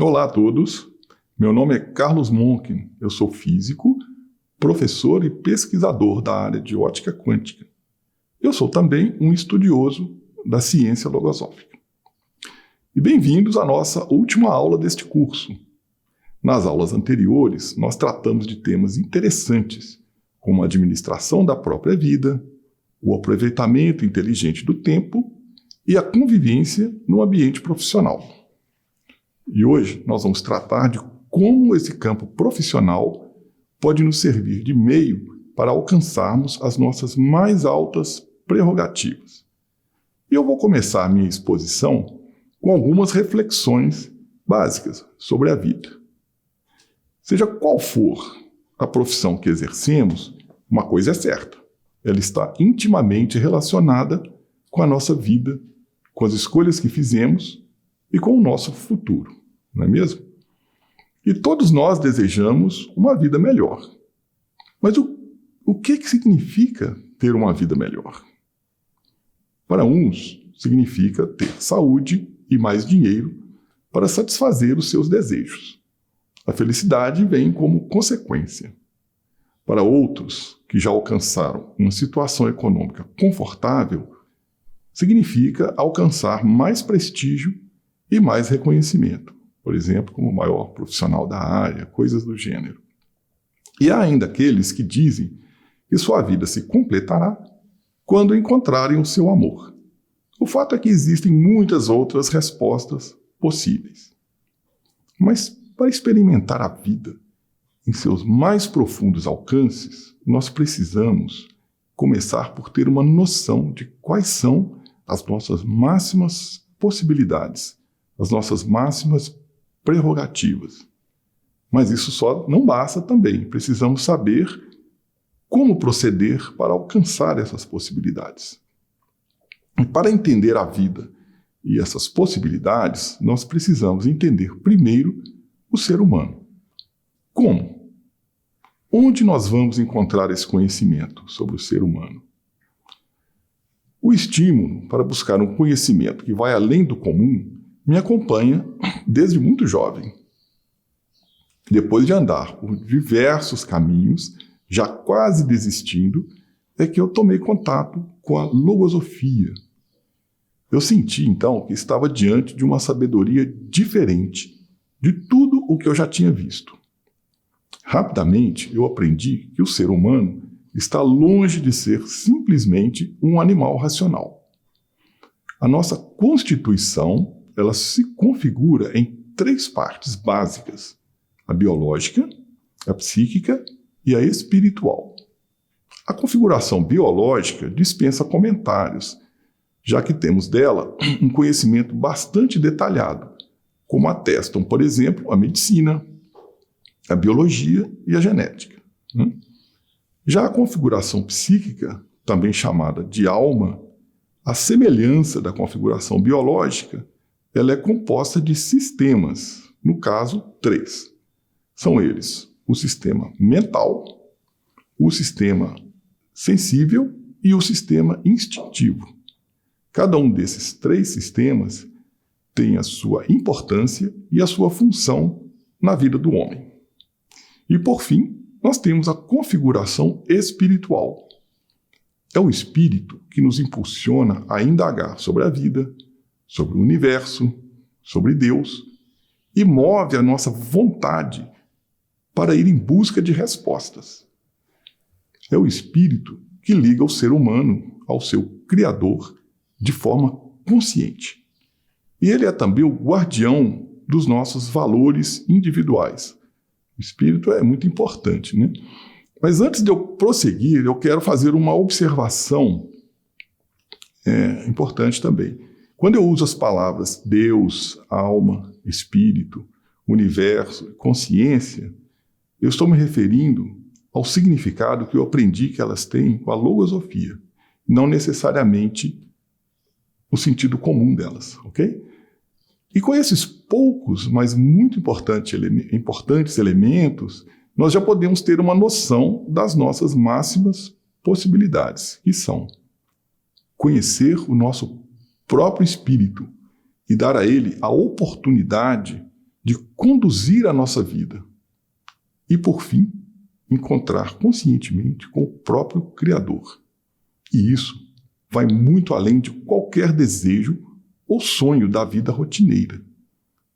Olá a todos, meu nome é Carlos Monken, eu sou físico, professor e pesquisador da área de ótica quântica. Eu sou também um estudioso da ciência logosófica. E bem-vindos à nossa última aula deste curso. Nas aulas anteriores, nós tratamos de temas interessantes, como a administração da própria vida, o aproveitamento inteligente do tempo e a convivência no ambiente profissional. E hoje nós vamos tratar de como esse campo profissional pode nos servir de meio para alcançarmos as nossas mais altas prerrogativas. E eu vou começar a minha exposição com algumas reflexões básicas sobre a vida. Seja qual for a profissão que exercemos, uma coisa é certa: ela está intimamente relacionada com a nossa vida, com as escolhas que fizemos e com o nosso futuro, não é mesmo? E todos nós desejamos uma vida melhor. Mas o que significa ter uma vida melhor? Para uns, significa ter saúde e mais dinheiro para satisfazer os seus desejos. A felicidade vem como consequência. Para outros, que já alcançaram uma situação econômica confortável, significa alcançar mais prestígio e mais reconhecimento. Por exemplo, como o maior profissional da área, coisas do gênero. E há ainda aqueles que dizem que sua vida se completará quando encontrarem o seu amor. O fato é que existem muitas outras respostas possíveis. Mas para experimentar a vida em seus mais profundos alcances, nós precisamos começar por ter uma noção de quais são as nossas máximas possibilidades, as nossas máximas prerrogativas. Mas isso só não basta também. Precisamos saber como proceder para alcançar essas possibilidades. E para entender a vida e essas possibilidades, nós precisamos entender primeiro o ser humano. Como? Onde nós vamos encontrar esse conhecimento sobre o ser humano? O estímulo para buscar um conhecimento que vai além do comum me acompanha desde muito jovem. Depois de andar por diversos caminhos, já quase desistindo, é que eu tomei contato com a logosofia. Eu senti, então, que estava diante de uma sabedoria diferente de tudo o que eu já tinha visto. Rapidamente, eu aprendi que o ser humano está longe de ser simplesmente um animal racional. A nossa constituição, ela se configura em 3 partes básicas: a biológica, a psíquica e a espiritual. A configuração biológica dispensa comentários, já que temos dela um conhecimento bastante detalhado, como atestam, por exemplo, a medicina, a biologia e a genética. Já a configuração psíquica, também chamada de alma, a semelhança da configuração biológica, ela é composta de sistemas, no caso, 3. São eles o sistema mental, o sistema sensível e o sistema instintivo. Cada um desses 3 sistemas tem a sua importância e a sua função na vida do homem. E, por fim, nós temos a configuração espiritual. É o espírito que nos impulsiona a indagar sobre a vida, sobre o universo, sobre Deus, e move a nossa vontade para ir em busca de respostas. É o espírito que liga o ser humano ao seu Criador de forma consciente. E ele é também o guardião dos nossos valores individuais. O espírito é muito importante, né? Mas antes de eu prosseguir, eu quero fazer uma observação importante também. Quando eu uso as palavras Deus, alma, espírito, universo, consciência, eu estou me referindo ao significado que eu aprendi que elas têm com a logosofia, não necessariamente o sentido comum delas, ok? E com esses poucos, mas muito importantes elementos, nós já podemos ter uma noção das nossas máximas possibilidades, que são conhecer o nosso próprio espírito e dar a ele a oportunidade de conduzir a nossa vida e, por fim, encontrar conscientemente com o próprio Criador. E isso vai muito além de qualquer desejo ou sonho da vida rotineira.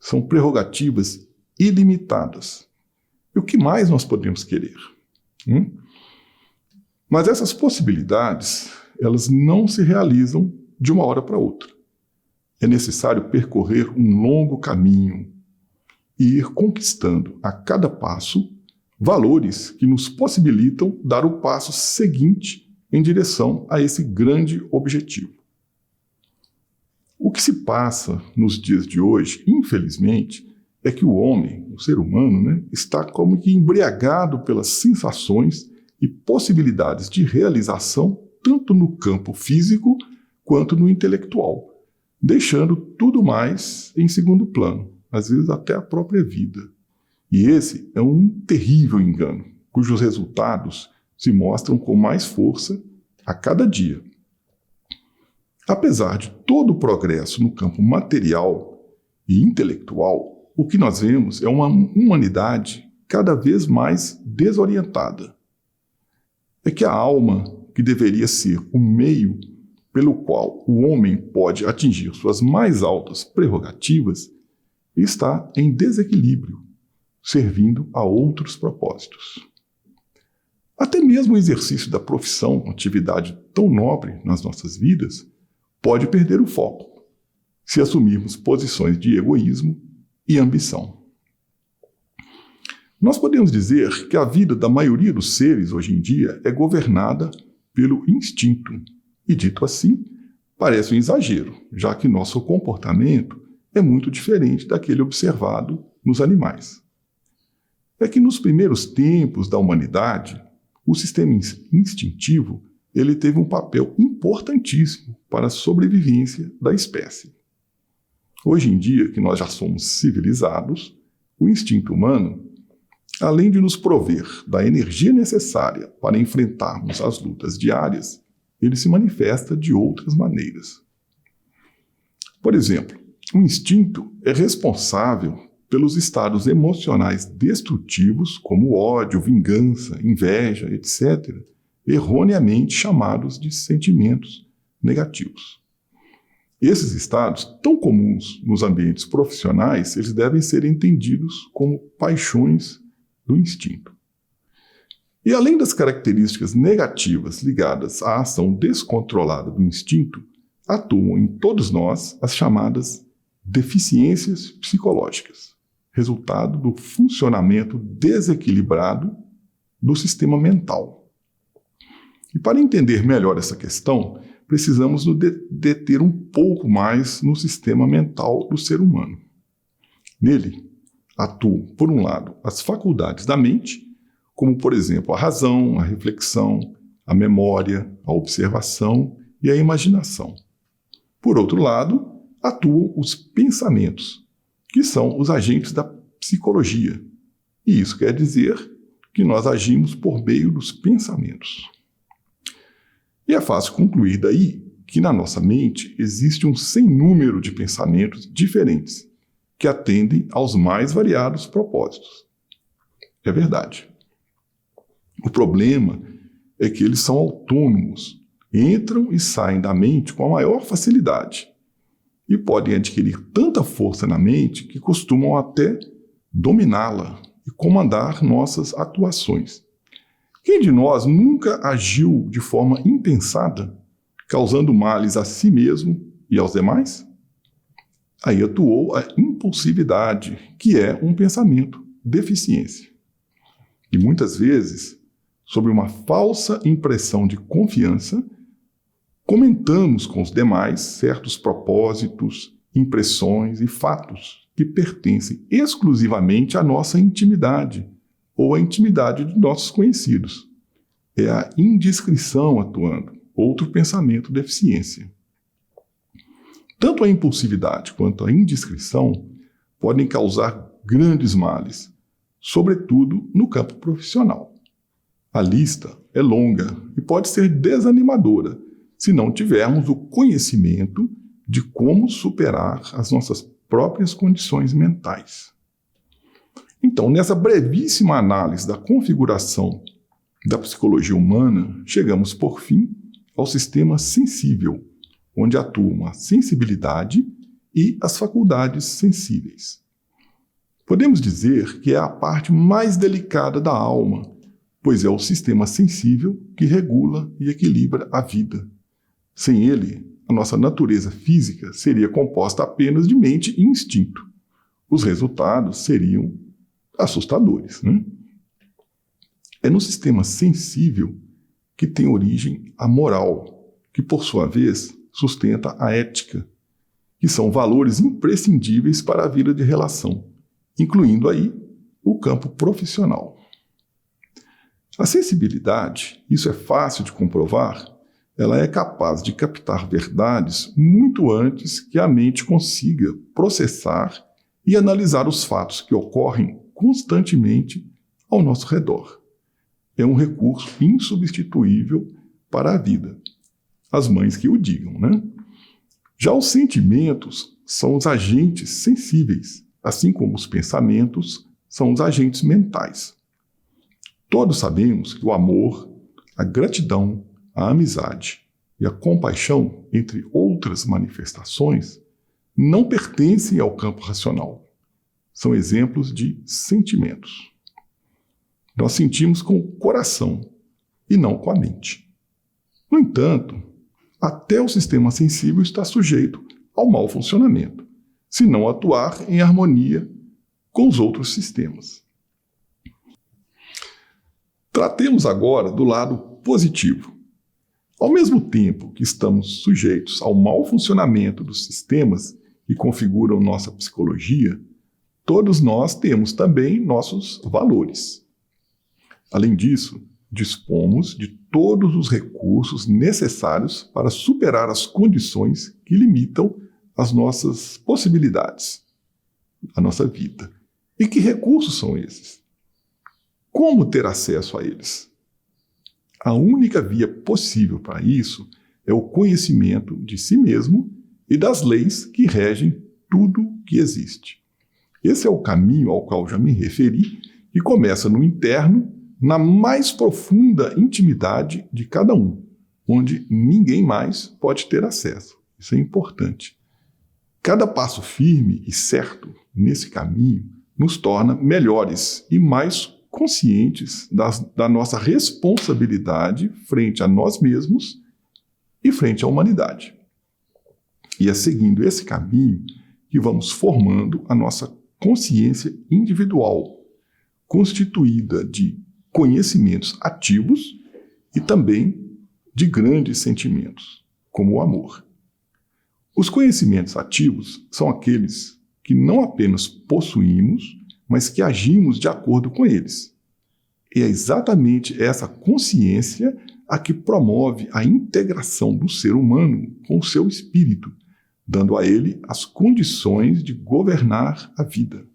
São prerrogativas ilimitadas. E o que mais nós podemos querer? Mas essas possibilidades, elas não se realizam de uma hora para outra. É necessário percorrer um longo caminho e ir conquistando a cada passo valores que nos possibilitam dar o passo seguinte em direção a esse grande objetivo. O que se passa nos dias de hoje, infelizmente, é que o homem, o ser humano, está como que embriagado pelas sensações e possibilidades de realização tanto no campo físico quanto no intelectual, deixando tudo mais em segundo plano, às vezes até a própria vida. E esse é um terrível engano, cujos resultados se mostram com mais força a cada dia. Apesar de todo o progresso no campo material e intelectual, o que nós vemos é uma humanidade cada vez mais desorientada. É que a alma, que deveria ser o meio pelo qual o homem pode atingir suas mais altas prerrogativas, está em desequilíbrio, servindo a outros propósitos. Até mesmo o exercício da profissão, atividade tão nobre nas nossas vidas, pode perder o foco, se assumirmos posições de egoísmo e ambição. Nós podemos dizer que a vida da maioria dos seres hoje em dia é governada pelo instinto, e dito assim, parece um exagero, já que nosso comportamento é muito diferente daquele observado nos animais. É que nos primeiros tempos da humanidade, o sistema instintivo ele teve um papel importantíssimo para a sobrevivência da espécie. Hoje em dia, que nós já somos civilizados, o instinto humano, além de nos prover da energia necessária para enfrentarmos as lutas diárias, ele se manifesta de outras maneiras. Por exemplo, o instinto é responsável pelos estados emocionais destrutivos, como ódio, vingança, inveja, etc., erroneamente chamados de sentimentos negativos. Esses estados, tão comuns nos ambientes profissionais, eles devem ser entendidos como paixões do instinto. E além das características negativas ligadas à ação descontrolada do instinto, atuam em todos nós as chamadas deficiências psicológicas, resultado do funcionamento desequilibrado do sistema mental. E para entender melhor essa questão, precisamos nos deter um pouco mais no sistema mental do ser humano. Nele, atuam, por um lado, as faculdades da mente, como, por exemplo, a razão, a reflexão, a memória, a observação e a imaginação. Por outro lado, atuam os pensamentos, que são os agentes da psicologia. E isso quer dizer que nós agimos por meio dos pensamentos. E é fácil concluir daí que na nossa mente existe um sem número de pensamentos diferentes, que atendem aos mais variados propósitos. É verdade. O problema é que eles são autônomos, entram e saem da mente com a maior facilidade e podem adquirir tanta força na mente que costumam até dominá-la e comandar nossas atuações. Quem de nós nunca agiu de forma impensada, causando males a si mesmo e aos demais? Aí atuou a impulsividade, que é um pensamento deficiência. E muitas vezes, sob uma falsa impressão de confiança, comentamos com os demais certos propósitos, impressões e fatos que pertencem exclusivamente à nossa intimidade ou à intimidade de nossos conhecidos. É a indiscrição atuando, outro pensamento deficiência. Tanto a impulsividade quanto a indiscrição podem causar grandes males, sobretudo no campo profissional. A lista é longa e pode ser desanimadora se não tivermos o conhecimento de como superar as nossas próprias condições mentais. Então, nessa brevíssima análise da configuração da psicologia humana, chegamos, por fim, ao sistema sensível, onde atuam a sensibilidade e as faculdades sensíveis. Podemos dizer que é a parte mais delicada da alma, pois é o sistema sensível que regula e equilibra a vida. Sem ele, a nossa natureza física seria composta apenas de mente e instinto. Os resultados seriam assustadores, né? É no sistema sensível que tem origem a moral, que por sua vez sustenta a ética, que são valores imprescindíveis para a vida de relação, incluindo aí o campo profissional. A sensibilidade, isso é fácil de comprovar, ela é capaz de captar verdades muito antes que a mente consiga processar e analisar os fatos que ocorrem constantemente ao nosso redor. É um recurso insubstituível para a vida. As mães que o digam, né? Já os sentimentos são os agentes sensíveis, assim como os pensamentos são os agentes mentais. Todos sabemos que o amor, a gratidão, a amizade e a compaixão, entre outras manifestações, não pertencem ao campo racional. São exemplos de sentimentos. Nós sentimos com o coração e não com a mente. No entanto, até o sistema sensível está sujeito ao mau funcionamento, se não atuar em harmonia com os outros sistemas. Tratemos agora do lado positivo. Ao mesmo tempo que estamos sujeitos ao mau funcionamento dos sistemas que configuram nossa psicologia, todos nós temos também nossos valores. Além disso, dispomos de todos os recursos necessários para superar as condições que limitam as nossas possibilidades, a nossa vida. E que recursos são esses? Como ter acesso a eles? A única via possível para isso é o conhecimento de si mesmo e das leis que regem tudo que existe. Esse é o caminho ao qual já me referi, que começa no interno, na mais profunda intimidade de cada um, onde ninguém mais pode ter acesso. Isso é importante. Cada passo firme e certo nesse caminho nos torna melhores e mais conscientes da nossa responsabilidade frente a nós mesmos e frente à humanidade. E é seguindo esse caminho que vamos formando a nossa consciência individual, constituída de conhecimentos ativos e também de grandes sentimentos, como o amor. Os conhecimentos ativos são aqueles que não apenas possuímos, mas que agimos de acordo com eles. E é exatamente essa consciência a que promove a integração do ser humano com o seu espírito, dando a ele as condições de governar a vida.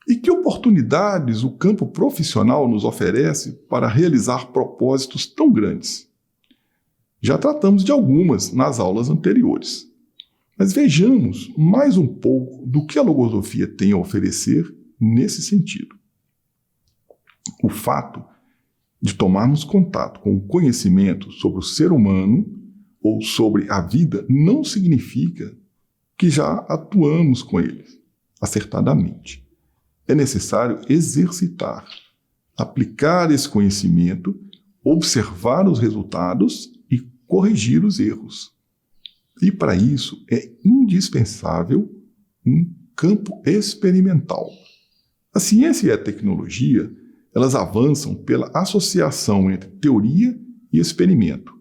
E que oportunidades o campo profissional nos oferece para realizar propósitos tão grandes? Já tratamos de algumas nas aulas anteriores. Mas vejamos mais um pouco do que a logosofia tem a oferecer nesse sentido. O fato de tomarmos contato com o conhecimento sobre o ser humano ou sobre a vida não significa que já atuamos com ele acertadamente. É necessário exercitar, aplicar esse conhecimento, observar os resultados e corrigir os erros. E para isso é indispensável um campo experimental. A ciência e a tecnologia, elas avançam pela associação entre teoria e experimento.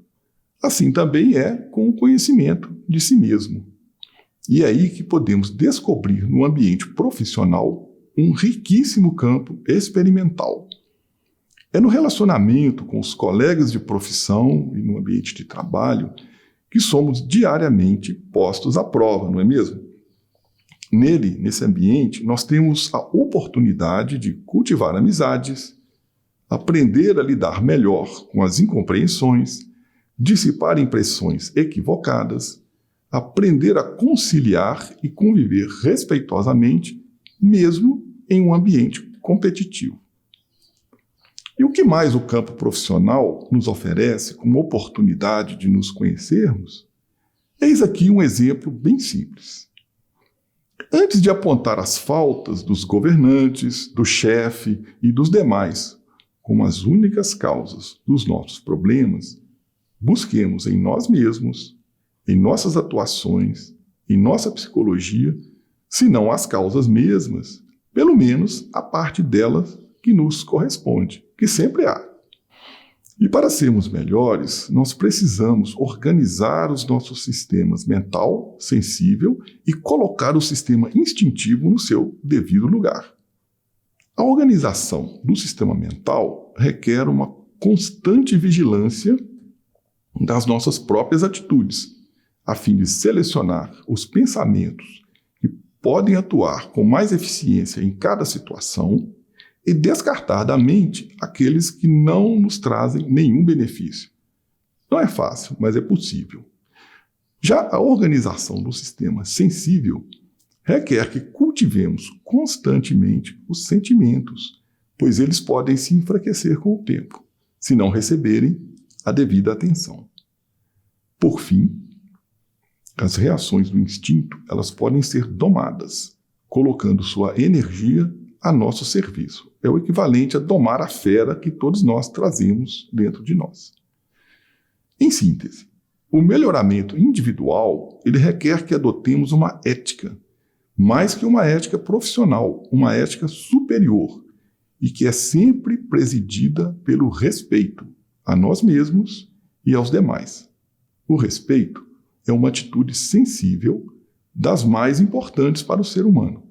Assim também é com o conhecimento de si mesmo. E é aí que podemos descobrir no ambiente profissional um riquíssimo campo experimental. É no relacionamento com os colegas de profissão e no ambiente de trabalho que somos diariamente postos à prova, não é mesmo? Nesse ambiente, nós temos a oportunidade de cultivar amizades, aprender a lidar melhor com as incompreensões, dissipar impressões equivocadas, aprender a conciliar e conviver respeitosamente, mesmo em um ambiente competitivo. E o que mais o campo profissional nos oferece como oportunidade de nos conhecermos? Eis aqui um exemplo bem simples. Antes de apontar as faltas dos governantes, do chefe e dos demais como as únicas causas dos nossos problemas, busquemos em nós mesmos, em nossas atuações, em nossa psicologia, se não as causas mesmas, pelo menos a parte delas que nos corresponde, que sempre há. E para sermos melhores, nós precisamos organizar os nossos sistemas mental, sensível e colocar o sistema instintivo no seu devido lugar. A organização do sistema mental requer uma constante vigilância das nossas próprias atitudes, a fim de selecionar os pensamentos que podem atuar com mais eficiência em cada situação e descartar da mente aqueles que não nos trazem nenhum benefício. Não é fácil, mas é possível. Já a organização do sistema sensível requer que cultivemos constantemente os sentimentos, pois eles podem se enfraquecer com o tempo, se não receberem a devida atenção. Por fim, as reações do instinto, elas podem ser domadas, colocando sua energia a nosso serviço. É o equivalente a domar a fera que todos nós trazemos dentro de nós. Em síntese, o melhoramento individual, ele requer que adotemos uma ética, mais que uma ética profissional, uma ética superior, e que é sempre presidida pelo respeito a nós mesmos e aos demais. O respeito é uma atitude sensível das mais importantes para o ser humano.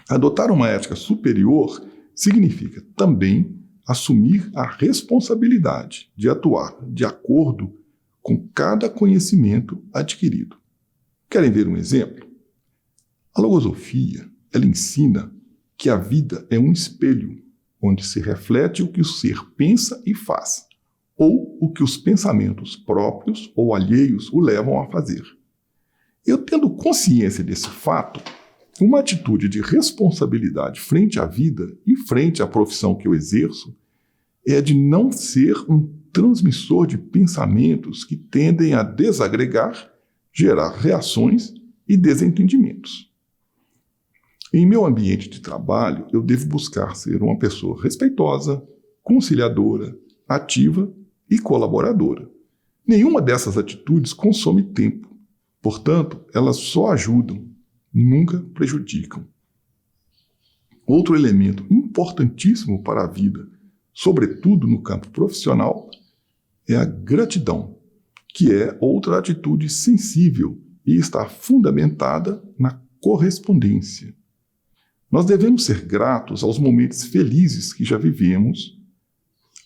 Adotar uma ética superior significa também assumir a responsabilidade de atuar de acordo com cada conhecimento adquirido. Querem ver um exemplo? A logosofia, ela ensina que a vida é um espelho, onde se reflete o que o ser pensa e faz, ou o que os pensamentos próprios ou alheios o levam a fazer. Eu, tendo consciência desse fato, uma atitude de responsabilidade frente à vida e frente à profissão que eu exerço é de não ser um transmissor de pensamentos que tendem a desagregar, gerar reações e desentendimentos. Em meu ambiente de trabalho, eu devo buscar ser uma pessoa respeitosa, conciliadora, ativa e colaboradora. Nenhuma dessas atitudes consome tempo, portanto, elas só ajudam, nunca prejudicam. Outro elemento importantíssimo para a vida, sobretudo no campo profissional, é a gratidão, que é outra atitude sensível e está fundamentada na correspondência. Nós devemos ser gratos aos momentos felizes que já vivemos,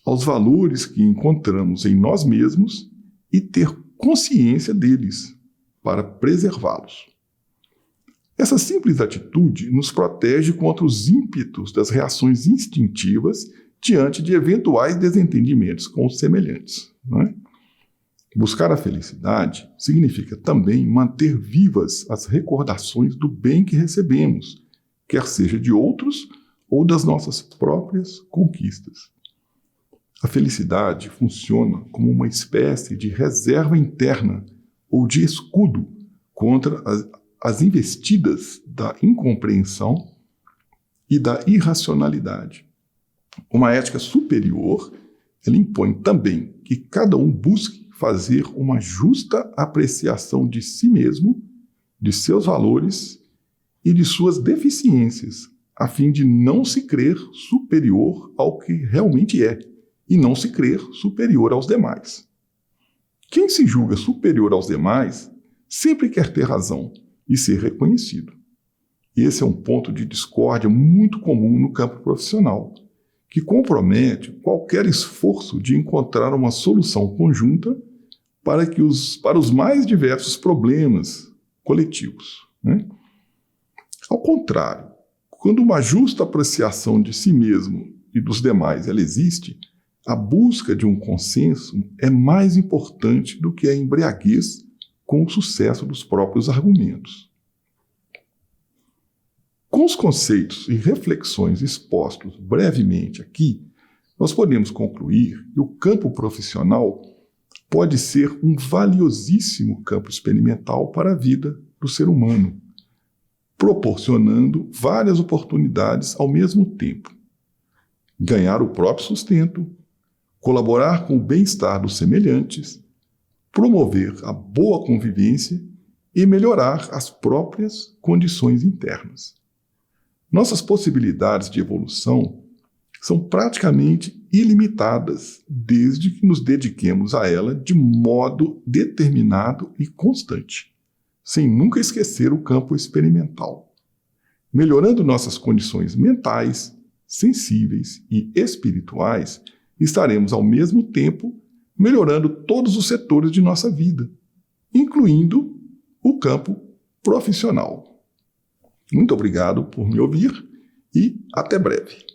aos valores que encontramos em nós mesmos e ter consciência deles para preservá-los. Essa simples atitude nos protege contra os ímpetos das reações instintivas diante de eventuais desentendimentos com os semelhantes. Não é? Buscar a felicidade significa também manter vivas as recordações do bem que recebemos, quer seja de outros ou das nossas próprias conquistas. A felicidade funciona como uma espécie de reserva interna ou de escudo contra as investidas da incompreensão e da irracionalidade. Uma ética superior, ela impõe também que cada um busque fazer uma justa apreciação de si mesmo, de seus valores e de suas deficiências, a fim de não se crer superior ao que realmente é e não se crer superior aos demais. Quem se julga superior aos demais sempre quer ter razão e ser reconhecido. Esse é um ponto de discórdia muito comum no campo profissional, que compromete qualquer esforço de encontrar uma solução conjunta para os mais diversos problemas coletivos. Né? Ao contrário, quando uma justa apreciação de si mesmo e dos demais ela existe, a busca de um consenso é mais importante do que a embriaguez com o sucesso dos próprios argumentos. Com os conceitos e reflexões expostos brevemente aqui, nós podemos concluir que o campo profissional pode ser um valiosíssimo campo experimental para a vida do ser humano, proporcionando várias oportunidades ao mesmo tempo. Ganhar o próprio sustento, colaborar com o bem-estar dos semelhantes, promover a boa convivência e melhorar as próprias condições internas. Nossas possibilidades de evolução são praticamente ilimitadas desde que nos dediquemos a ela de modo determinado e constante, sem nunca esquecer o campo experimental. Melhorando nossas condições mentais, sensíveis e espirituais, estaremos ao mesmo tempo melhorando todos os setores de nossa vida, incluindo o campo profissional. Muito obrigado por me ouvir e até breve.